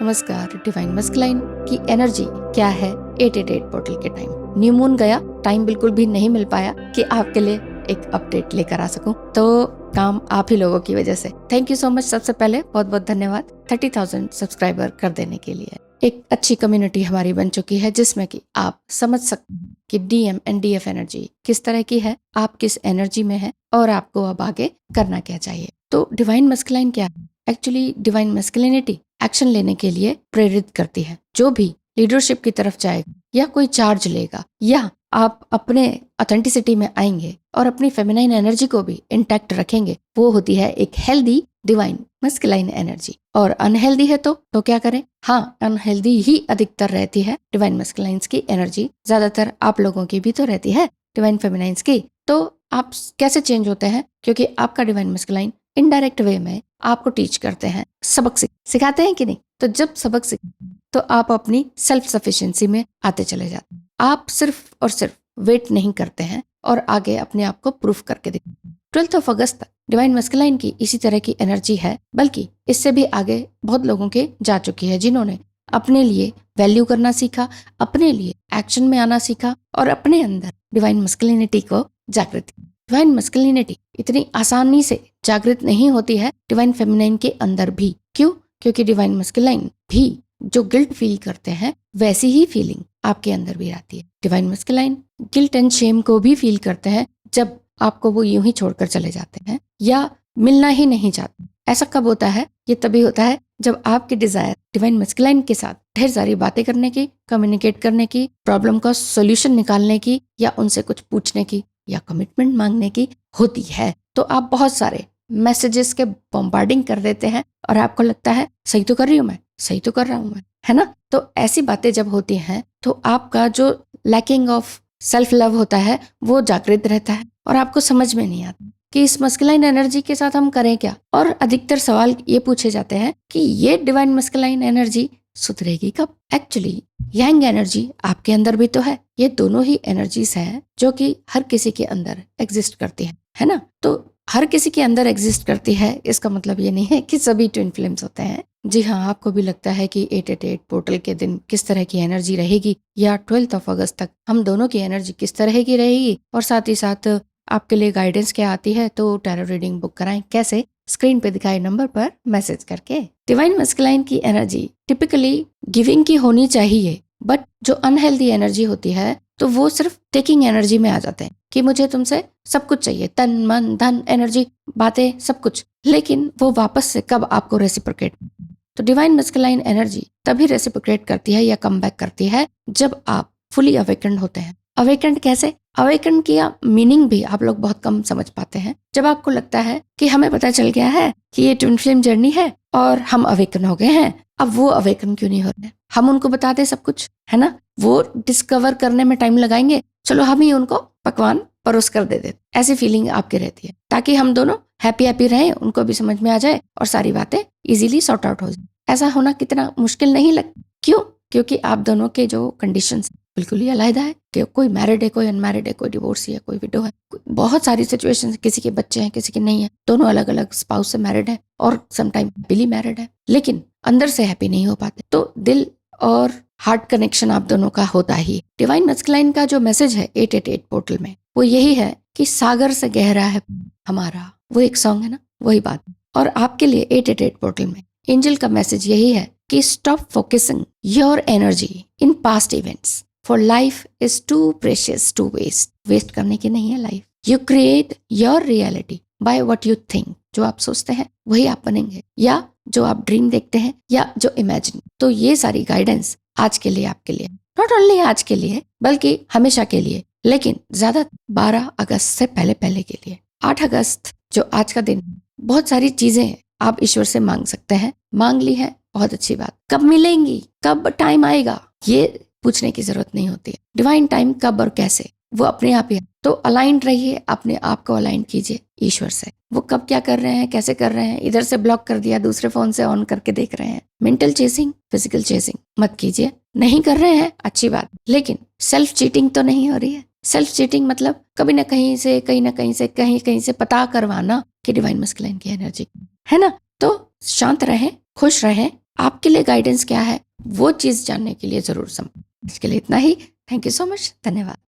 नमस्कार। Divine masculine की energy क्या है 888 पोर्टल के टाइम। न्यू मून गया, टाइम बिल्कुल भी नहीं मिल पाया कि आपके लिए एक अपडेट लेकर आ सकूं, तो काम आप ही लोगों की वजह से। Thank you so much. सबसे पहले बहुत बहुत धन्यवाद 30,000 सब्सक्राइबर कर देने के लिए। एक अच्छी कम्युनिटी हमारी बन चुकी है जिसमें कि आप समझ सकते हैं कि डीएम एंड डीएफ एनर्जी किस तरह की है, आप किस एनर्जी में है और आपको अब आगे करना क्या चाहिए। तो डिवाइन मस्कुलाइन क्या है? एक्चुअली डिवाइन मस्कुलिनिटी एक्शन लेने के लिए प्रेरित करती है। जो भी लीडरशिप की तरफ जाएगा या कोई चार्ज लेगा या आप अपने ऑथेंटिसिटी में आएंगे और अपनी फेमिनाइन एनर्जी को भी इंटैक्ट रखेंगे, वो होती है एक हेल्दी डिवाइन मस्कुलाइन एनर्जी। और अनहेल्दी है तो क्या करें? हाँ, अनहेल्दी ही अधिकतर रहती है डिवाइन मस्कुलाइन्स की एनर्जी। ज्यादातर आप लोगों की भी तो रहती है डिवाइन फेमिनाइन्स की। तो आप कैसे चेंज होते हैं? क्योंकि आपका डिवाइन मस्कुलाइन इनडायरेक्ट वे में आपको टीच करते हैं, सबक सिखाते हैं कि नहीं। तो जब सबक सीखते हैं तो आप अपनी सेल्फ सफिशिएंसी में आते चले जाते हैं। आप सिर्फ और सिर्फ वेट नहीं करते हैं और आगे अपने आप को प्रूफ करके दिखाते हैं। 12 अगस्त तक डिवाइन मस्कुलाइन की इसी तरह की एनर्जी है, बल्कि इससे भी आगे बहुत लोगों के जा चुकी है जिन्होंने अपने लिए वैल्यू करना सीखा, अपने लिए एक्शन में आना सीखा और अपने अंदर डिवाइन मस्कुलिनिटी को जागृत किया। डिवाइन मस्कुलिनिटी इतनी आसानी से जागृत नहीं होती है डिवाइन फेमिनाइन के अंदर भी। क्यों? क्योंकि डिवाइन मस्कुलाइन भी जो गिल्ट फील करते हैं वैसी ही फीलिंग आपके अंदर भी आती है। Divine masculine guilt and Shem को भी फील करते हैं जब आपको वो यूं ही छोड़कर चले जाते हैं या मिलना ही नहीं चाहते। ऐसा कब होता है? ये तभी होता है जब आपकी डिजायर डिवाइन मस्कुलाइन के साथ ढेर सारी बातें करने की, कम्युनिकेट करने की, प्रॉब्लम का सोल्यूशन निकालने की या उनसे कुछ पूछने की या कमिटमेंट मांगने की होती है। तो आप बहुत सारे मैसेजेस के बॉम्बार्डिंग कर देते हैं और आपको लगता है सही तो कर रही हूं मैं, सही तो कर रहा हूं मैं, है ना। तो ऐसी बातें जब होती हैं तो आपका जो लैकिंग ऑफ सेल्फ लव होता है वो जागृत रहता है और आपको समझ में नहीं आता कि इस मस्कुलाइन एनर्जी के साथ हम करें क्या। और अधिकतर सवाल ये पूछे जाते हैं कि ये डिवाइन मस्कुलाइन एनर्जी सुधरेगी कब? एक्चुअली यांग एनर्जी आपके अंदर भी तो है। ये दोनों ही एनर्जीज हैं जो कि हर किसी के अंदर एग्जिस्ट करती है ना। तो हर किसी के अंदर एग्जिस्ट करती है, इसका मतलब ये नहीं है कि सभी ट्विन फ्लेम्स होते हैं। जी हाँ, आपको भी लगता है कि 888 पोर्टल के दिन किस तरह की एनर्जी रहेगी या 12 अगस्त तक हम दोनों की एनर्जी किस तरह की रहेगी, और साथ ही साथ आपके लिए गाइडेंस क्या आती है। तो टैरो रीडिंग बुक कराएं कैसे? स्क्रीन पे दिखाए नंबर पर मैसेज करके। डिवाइन मस्कुलाइन की एनर्जी टिपिकली गिविंग की होनी चाहिए, बट जो अनहेल्दी एनर्जी होती है तो वो सिर्फ टेकिंग एनर्जी में आ जाते हैं कि मुझे तुमसे सब कुछ चाहिए, तन मन धन एनर्जी बातें सब कुछ, लेकिन वो वापस से कब आपको रेसिप्रोकेट। तो डिवाइन मस्कुलाइन एनर्जी तभी रेसिप्रोकेट करती है या कम बैक करती है जब आप फुली अवेकेंड होते हैं। अवेकेंड कैसे? अवेकेंड की मीनिंग भी आप लोग बहुत कम समझ पाते हैं। जब आपको लगता है कि हमें पता चल गया है कि ये ट्विन फ्लेम जर्नी है और हम अवेकन हो गए हैं, अब वो अवेकन क्यों नहीं हो रहे? हम उनको बता दे सब कुछ, है ना। वो डिस्कवर करने में टाइम लगाएंगे, चलो हम ही उनको पकवान परोस कर दे देते। ऐसी फीलिंग आपकी रहती है ताकि हम दोनों हैप्पी हैप्पी रहें, उनको भी समझ में आ जाए और सारी बातें इजीली सॉर्ट आउट हो जाए। ऐसा होना कितना मुश्किल नहीं लगता। क्यों? क्योंकि आप दोनों के जो कंडीशंस बिल्कुल ही अलग है कि कोई मैरिड है, कोई अनमैरिड है, कोई डिवोर्सी है, कोई विडो है, बहुत सारी सिचुएशंस, किसी के बच्चे हैं, किसी के नहीं है, दोनों अलग अलग स्पाउस से मैरिड है और समटाइम हैप्पीली मैरिड है, लेकिन अंदर से हैप्पी नहीं हो पाते। तो दिल और हार्ट कनेक्शन आप दोनों का होता ही। डिवाइन मस्कुलाइन का जो मैसेज है 888 पोर्टल में वो यही है कि सागर से गहरा है हमारा, वो एक सॉन्ग है ना, वही बात। और आपके लिए 888 पोर्टल में एंजल का मैसेज यही है कि stop focusing your energy in past events, for life is too precious to waste. Waste करने की नहीं है life. You create your reality by what you think. जो आप सोचते हैं वही आप बनेंगे, या जो आप ड्रीम देखते हैं या जो इमेजिन। तो ये सारी गाइडेंस आज के लिए आपके लिए, नॉट ओनली आज के लिए बल्कि हमेशा के लिए, लेकिन ज्यादा 12 अगस्त से पहले पहले के लिए। 8 अगस्त जो आज का दिन, बहुत सारी चीजें आप ईश्वर से मांग सकते हैं। मांग ली है, बहुत अच्छी बात। कब मिलेंगी, कब टाइम आएगा, ये पूछने की जरूरत नहीं होती है। डिवाइन टाइम कब और कैसे वो अपने आप ही है। तो अलाइंड रहिए, अपने आप को अलाइन कीजिए ईश्वर से। वो कब क्या कर रहे हैं, कैसे कर रहे हैं, इधर से ब्लॉक कर दिया, दूसरे फोन से ऑन करके देख रहे हैं। मेंटल चेसिंग, फिजिकल चेसिंग मत कीजिए। नहीं कर रहे हैं अच्छी बात, लेकिन सेल्फ चीटिंग तो नहीं हो रही है। सेल्फ चीटिंग मतलब कभी ना कहीं से, कहीं ना कहीं से, कहीं कहीं से पता करवाना कि डिवाइन मस्कुलाइन की एनर्जी है ना। तो शांत रहें, खुश रहें आपके लिए गाइडेंस क्या है वो चीज़ जानने के लिए ज़रूर इसके लिए इतना ही। Thank you so much. धन्यवाद।